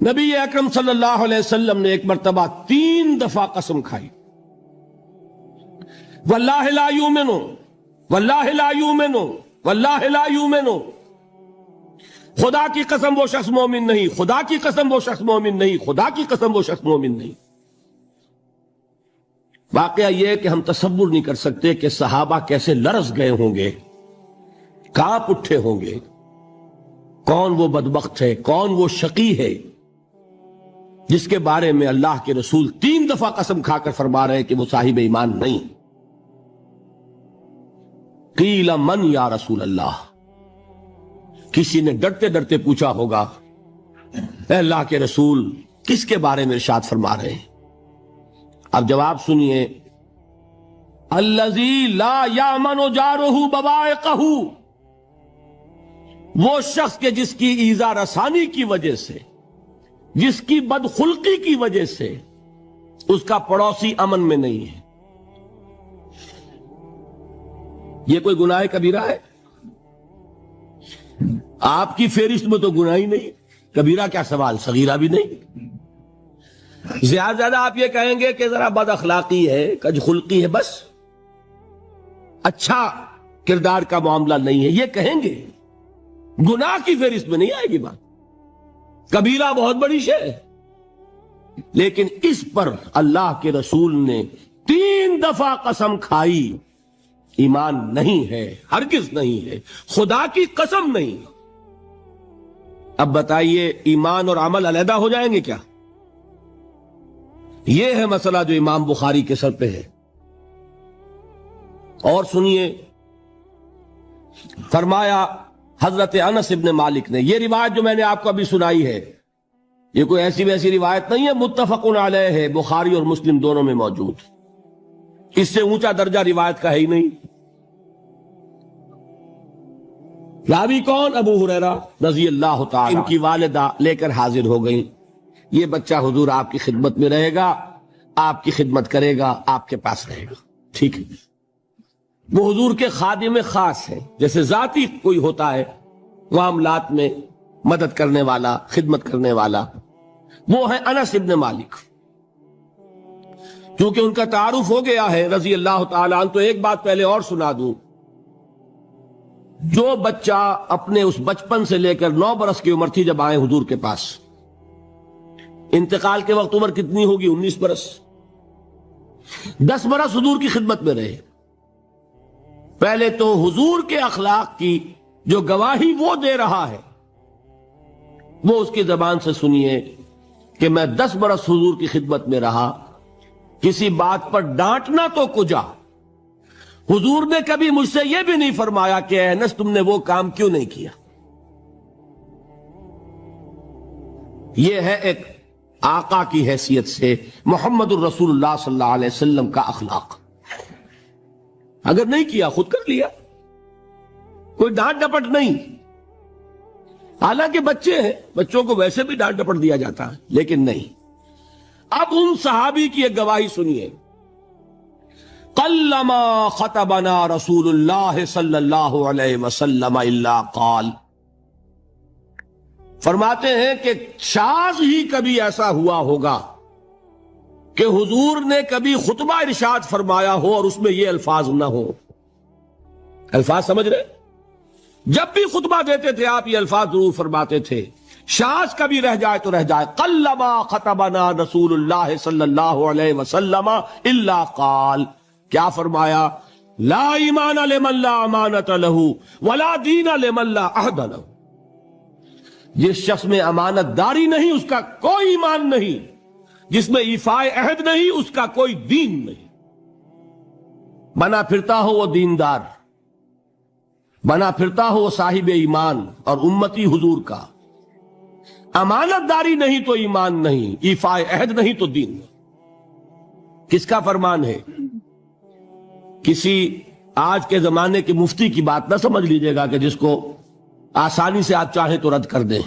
نبی اکرم صلی اللہ علیہ وسلم نے ایک مرتبہ 3 دفعہ قسم کھائی، واللہ لا یؤمنو، واللہ لا یؤمنو، واللہ لا یؤمنو، خدا کی قسم وہ شخص مومن نہیں، خدا کی قسم وہ شخص مومن نہیں، خدا کی قسم وہ شخص مومن نہیں۔ واقعہ یہ ہے کہ ہم تصور نہیں کر سکتے کہ صحابہ کیسے لرز گئے ہوں گے، کانپ اٹھے ہوں گے، کون وہ بدبخت ہے، کون وہ شقی ہے جس کے بارے میں اللہ کے رسول 3 دفعہ قسم کھا کر فرما رہے ہیں کہ وہ صاحب ایمان نہیں۔ قیل من یا رسول اللہ، کسی نے ڈرتے ڈرتے پوچھا ہوگا اے اللہ کے رسول کس کے بارے میں ارشاد فرما رہے ہیں؟ اب جواب سنیے، الذی لا یامن جارہ بوائقہ، وہ شخص کے جس کی ایذا رسانی کی وجہ سے، جس کی بدخلقی کی وجہ سے اس کا پڑوسی امن میں نہیں ہے۔ یہ کوئی گناہ کبیرہ ہے؟ آپ کی فہرست میں تو گناہ ہی نہیں، کبیرہ کیا سوال، صغیرہ بھی نہیں۔ زیادہ زیادہ آپ یہ کہیں گے کہ ذرا بد اخلاقی ہے، کج خلقی ہے، بس اچھا کردار کا معاملہ نہیں ہے، یہ کہیں گے، گناہ کی فہرست میں نہیں آئے گی بات۔ کبیرہ بہت بڑی شے ہے، لیکن اس پر اللہ کے رسول نے 3 دفعہ قسم کھائی، ایمان نہیں ہے، ہرگز نہیں ہے، خدا کی قسم نہیں۔ اب بتائیے ایمان اور عمل علیحدہ ہو جائیں گے کیا؟ یہ ہے مسئلہ جو امام بخاری کے سر پہ ہے۔ اور سنیے، فرمایا حضرت انس ابن مالک نے، یہ روایت جو میں نے آپ کو ابھی سنائی ہے یہ کوئی ایسی ویسی روایت نہیں ہے، متفق علیہ ہے، بخاری اور مسلم دونوں میں موجود، اس سے اونچا درجہ روایت کا ہے ہی نہیں۔ راوی کون؟ ابو ہریرہ رضی اللہ تعالی، ان کی والدہ لے کر حاضر ہو گئیں، یہ بچہ حضور آپ کی خدمت میں رہے گا، آپ کی خدمت کرے گا، آپ کے پاس رہے گا، ٹھیک ہے۔ وہ حضور کے خادم خاص ہیں، جیسے ذاتی کوئی ہوتا ہے معاملات میں مدد کرنے والا، خدمت کرنے والا، وہ ہیں انس ابن مالک۔ کیونکہ ان کا تعارف ہو گیا ہے رضی اللہ تعالیٰ عنہ، تو ایک بات پہلے اور سنا دوں، جو بچہ اپنے اس بچپن سے لے کر 9 برس کی عمر تھی جب آئے حضور کے پاس، انتقال کے وقت عمر کتنی ہوگی؟ 19 برس، 10 برس حضور کی خدمت میں رہے۔ پہلے تو حضور کے اخلاق کی جو گواہی وہ دے رہا ہے وہ اس کی زبان سے سنیے کہ میں 10 برس حضور کی خدمت میں رہا، کسی بات پر ڈانٹنا تو کجا، حضور نے کبھی مجھ سے یہ بھی نہیں فرمایا کہ اے انس تم نے وہ کام کیوں نہیں کیا۔ یہ ہے ایک آقا کی حیثیت سے محمد الرسول اللہ صلی اللہ علیہ وسلم کا اخلاق۔ اگر نہیں کیا خود کر لیا، کوئی ڈانٹ ڈپٹ نہیں۔ حالانکہ بچے ہیں، بچوں کو ویسے بھی ڈانٹ ڈپٹ دیا جاتا ہے، لیکن نہیں۔ اب ان صحابی کی ایک گواہی سنیے، قلما خطبنا رسول اللہ صلی اللہ علیہ وسلم الا قال، فرماتے ہیں کہ شاذ ہی کبھی ایسا ہوا ہوگا کہ حضور نے کبھی خطبہ ارشاد فرمایا ہو اور اس میں یہ الفاظ نہ ہو۔ الفاظ سمجھ رہے؟ جب بھی خطبہ دیتے تھے آپ یہ الفاظ ضرور فرماتے تھے، شاذ کبھی رہ جائے تو رہ جائے، قلما خطبنا رسول اللہ صلی اللہ علیہ وسلم الا قال، کیا فرمایا؟ لا ایمان لمن لا امانت لہ ولا دین لمن لا عہد لہ، جس شخص میں امانت داری نہیں اس کا کوئی ایمان نہیں، جس میں ایفاء عہد نہیں اس کا کوئی دین نہیں۔ بنا پھرتا ہو وہ دیندار، بنا پھرتا ہو وہ صاحب ایمان اور امتی حضور کا، امانت داری نہیں تو ایمان نہیں، ایفاء عہد نہیں تو دین نہیں۔ کس کا فرمان ہے؟ کسی آج کے زمانے کے مفتی کی بات نہ سمجھ لیجئے گا کہ جس کو آسانی سے آپ چاہیں تو رد کر دیں،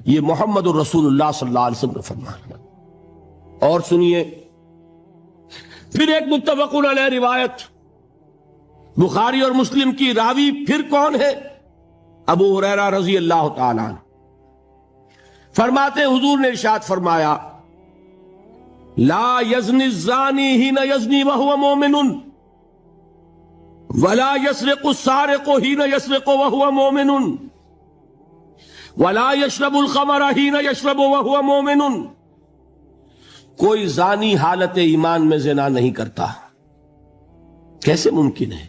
یہ محمد الرسول اللہ صلی اللہ علیہ وسلم کا فرمان ہے۔ اور سنیے پھر ایک متفق علیہ روایت، بخاری اور مسلم کی، راوی پھر کون ہے؟ ابو ہریرہ رضی اللہ تعالیٰ عنہ۔ فرماتے حضور نے ارشاد فرمایا لا یزنی الزانی حین یزنی وہو مومن ولا یسرق السارق حین یسرق وہو مومن ولا یشرب الخمر حین یشرب وہو مومن. کوئی زانی حالت ایمان میں زنا نہیں کرتا. کیسے ممکن ہے؟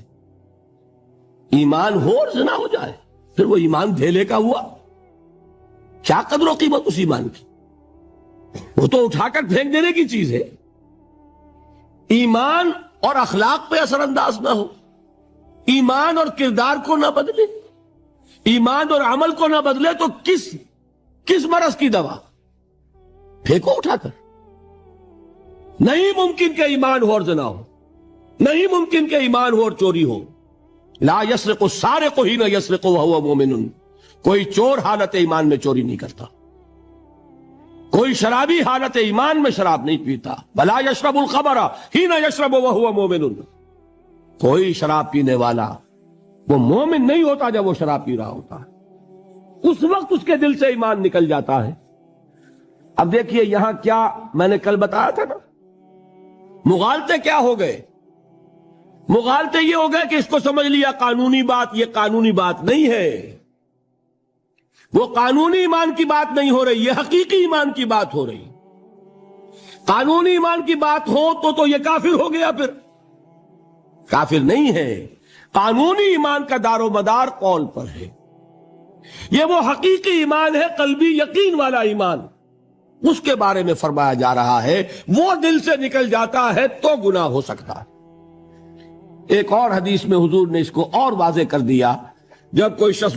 ایمان ہو اور زنا ہو جائے، پھر وہ ایمان دھیلے کا ہوا. کیا قدر و قیمت اس ایمان کی؟ وہ تو اٹھا کر پھینک دینے کی چیز ہے. ایمان اور اخلاق پہ اثر انداز نہ ہو، ایمان اور کردار کو نہ بدلے، ایمان اور عمل کو نہ بدلے تو کس مرض کی دوا؟ پھینکو اٹھا کر. نہیں ممکن کہ ایمان ہو اور زنا ہو، نہیں ممکن کہ ایمان ہو اور چوری ہو. لا یسرق السارق حین یسرق وہو مومن. کوئی چور حالت ایمان میں چوری نہیں کرتا، کوئی شرابی حالت ایمان میں شراب نہیں پیتا. ولا یشرب الخمر حین یشرب وہو مومن. کوئی شراب پینے والا وہ مومن نہیں ہوتا جب وہ شراب پی رہا ہوتا ہے، اس وقت اس کے دل سے ایمان نکل جاتا ہے. اب دیکھیے یہاں کیا میں نے کل بتایا تھا نا، مغالطے کیا ہو گئے؟ مغالطے یہ ہو گئے کہ اس کو سمجھ لیا قانونی بات. یہ قانونی بات نہیں ہے، وہ قانونی ایمان کی بات نہیں ہو رہی، یہ حقیقی ایمان کی بات ہو رہی. قانونی ایمان کی بات ہو تو یہ کافر ہو گیا. پھر کافر نہیں ہے. قانونی ایمان کا دار و مدار قول پر ہے. یہ وہ حقیقی ایمان ہے، قلبی یقین والا ایمان. اس کے بارے میں فرمایا جا رہا ہے وہ دل سے نکل جاتا ہے تو گناہ ہو سکتا ہے. ایک اور حدیث میں حضور نے اس کو اور واضح کر دیا. جب کوئی شخص